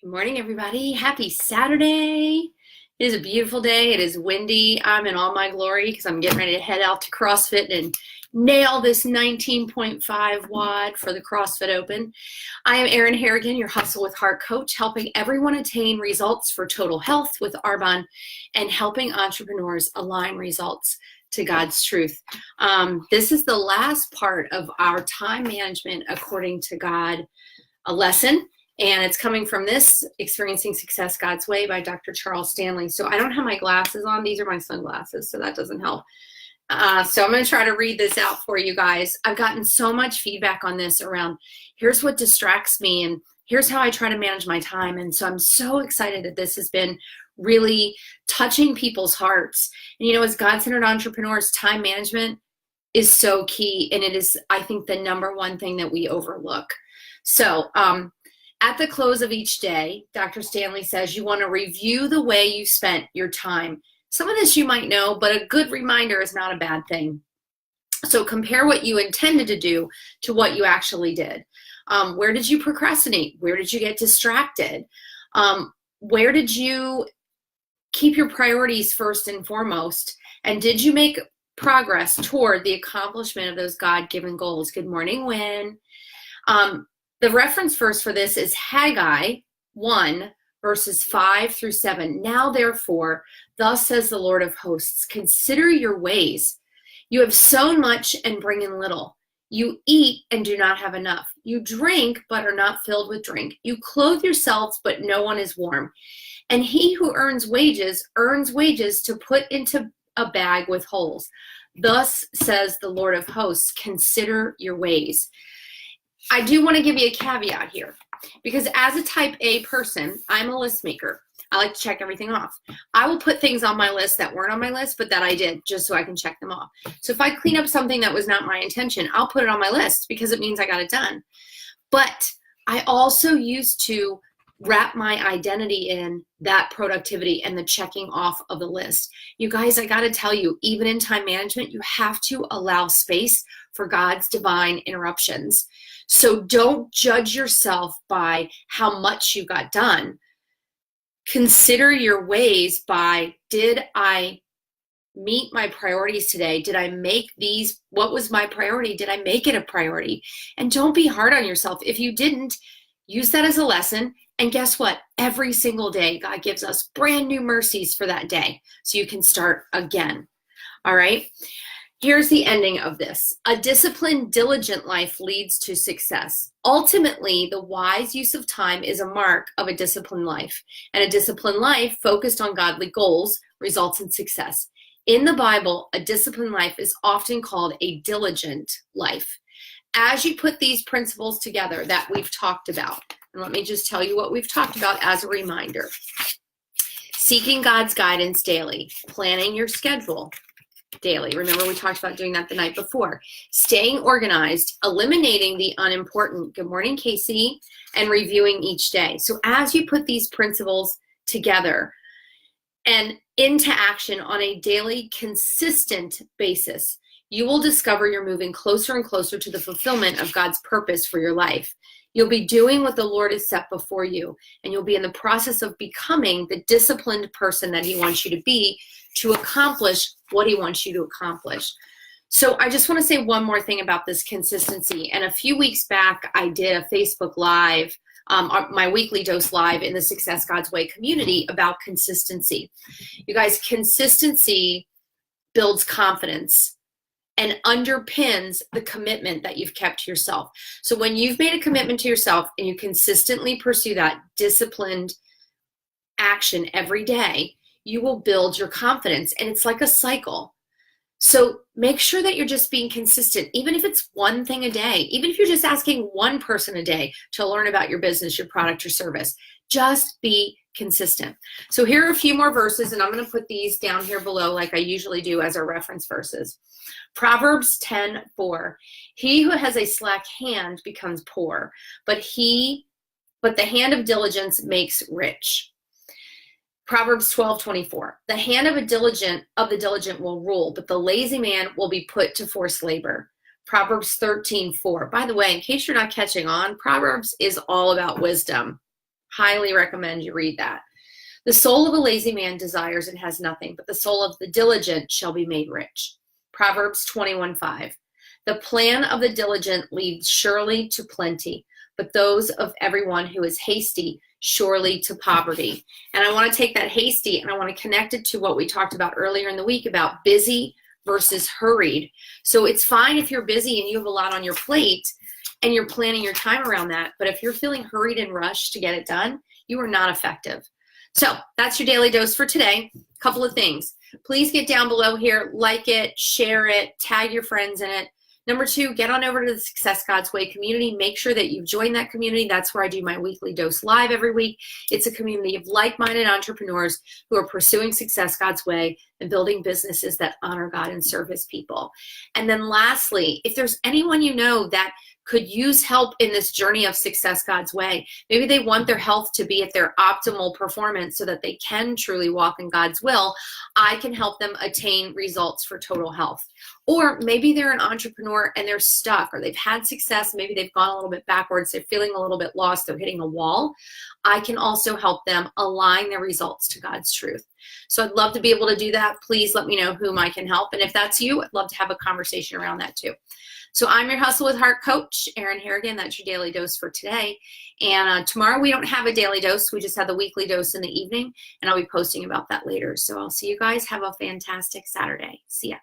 Good morning, everybody. Happy Saturday. It is a beautiful day. It is windy. I'm in all my glory because I'm getting ready to head out to CrossFit and nail this 19.5 WOD for the CrossFit Open. I am Erin Harrigan, your Hustle with Heart coach, helping everyone attain results for total health with Arbonne and helping entrepreneurs align results to God's truth. This is the last part of our time management according to God, a lesson. And it's coming from this Experiencing Success God's Way by Dr. Charles Stanley. So I don't have my glasses on. These are my sunglasses, so that doesn't help. So I'm going to try to read this out for you guys. I've gotten so much feedback on this around here's what distracts me and here's how I try to manage my time. And so I'm so excited that this has been really touching people's hearts. And as God-centered entrepreneurs, time management is so key. And it is, I think, the number one thing that we overlook. So, at the close of each day, Dr. Stanley says you want to review the way you spent your time. Some of this you might know, but a good reminder is not a bad thing. So compare what you intended to do to what you actually did. Where did you procrastinate? Where did you get distracted? Where did you keep your priorities first and foremost? And did you make progress toward the accomplishment of those God-given goals? Good morning, Wynn. The reference verse for this is Haggai 1, verses 5 through 7. Now, therefore, thus says the Lord of hosts, consider your ways. You have sown much and bring in little. You eat and do not have enough. You drink but are not filled with drink. You clothe yourselves, but no one is warm. And he who earns wages to put into a bag with holes. Thus says the Lord of hosts, consider your ways. I do want to give you a caveat here because as a type A person, I'm a list maker. I like to check everything off. I will put things on my list that weren't on my list, but that I did just so I can check them off. So if I clean up something that was not my intention, I'll put it on my list because it means I got it done. But I also used to wrap my identity in that productivity and the checking off of the list. You guys, I got to tell you, even in time management, you have to allow space for God's divine interruptions. So don't judge yourself by how much you got done. Consider your ways by, did I meet my priorities today? Did I make these? What was my priority? Did I make it a priority? And don't be hard on yourself. If you didn't, use that as a lesson. And guess what? Every single day, God gives us brand new mercies for that day. So you can start again. All right. Here's the ending of this. A disciplined, diligent life leads to success. Ultimately, the wise use of time is a mark of a disciplined life. And a disciplined life focused on godly goals results in success. In the Bible, a disciplined life is often called a diligent life. As you put these principles together that we've talked about, and let me just tell you what we've talked about as a reminder. Seeking God's guidance daily, planning your schedule daily. Remember, we talked about doing that the night before. Staying organized, eliminating the unimportant. Good morning, Casey. And reviewing each day. So as you put these principles together and into action on a daily, consistent basis, you will discover you're moving closer and closer to the fulfillment of God's purpose for your life. You'll be doing what the Lord has set before you, and you'll be in the process of becoming the disciplined person that He wants you to be to accomplish what He wants you to accomplish. So I just want to say one more thing about this consistency. And a few weeks back, I did a Facebook Live, my weekly dose live in the Success God's Way community about consistency. You guys, consistency builds confidence and underpins the commitment that you've kept to yourself. So when you've made a commitment to yourself and you consistently pursue that disciplined action every day, you will build your confidence, and it's like a cycle. So make sure that you're just being consistent, even if it's one thing a day, even if you're just asking one person a day to learn about your business, your product, your service, just be consistent. So here are a few more verses, and I'm going to put these down here below like I usually do as our reference verses. Proverbs 10:4. He who has a slack hand becomes poor, but the hand of diligence makes rich. Proverbs 12:24. The hand of the diligent will rule, but the lazy man will be put to forced labor. Proverbs 13:4. By the way, in case you're not catching on, Proverbs is all about wisdom. Highly recommend you read that. The soul of a lazy man desires and has nothing, but the soul of the diligent shall be made rich. Proverbs 21:5. The plan of the diligent leads surely to plenty, but those of everyone who is hasty surely to poverty. And I want to take that hasty and I want to connect it to what we talked about earlier in the week about busy versus hurried. So it's fine if you're busy and you have a lot on your plate and you're planning your time around that. But if you're feeling hurried and rushed to get it done, you are not effective. So that's your daily dose for today. A couple of things. Please get down below here, like it, share it, tag your friends in it. Number 2, get on over to the Success God's Way community. Make sure that you've joined that community. That's where I do my weekly dose live every week. It's a community of like-minded entrepreneurs who are pursuing Success God's Way and building businesses that honor God and serve his people. And then lastly, if there's anyone you know that could use help in this journey of Success God's Way, maybe they want their health to be at their optimal performance so that they can truly walk in God's will, I can help them attain results for total health. Or maybe they're an entrepreneur and they're stuck, or they've had success, maybe they've gone a little bit backwards, they're feeling a little bit lost, they're hitting a wall. I can also help them align their results to God's truth. So I'd love to be able to do that. Please let me know whom I can help. And if that's you, I'd love to have a conversation around that too. So I'm your Hustle with Heart coach, Erin Harrigan. That's your daily dose for today. And tomorrow we don't have a daily dose. We just have the weekly dose in the evening, and I'll be posting about that later. So I'll see you guys. Have a fantastic Saturday. See ya.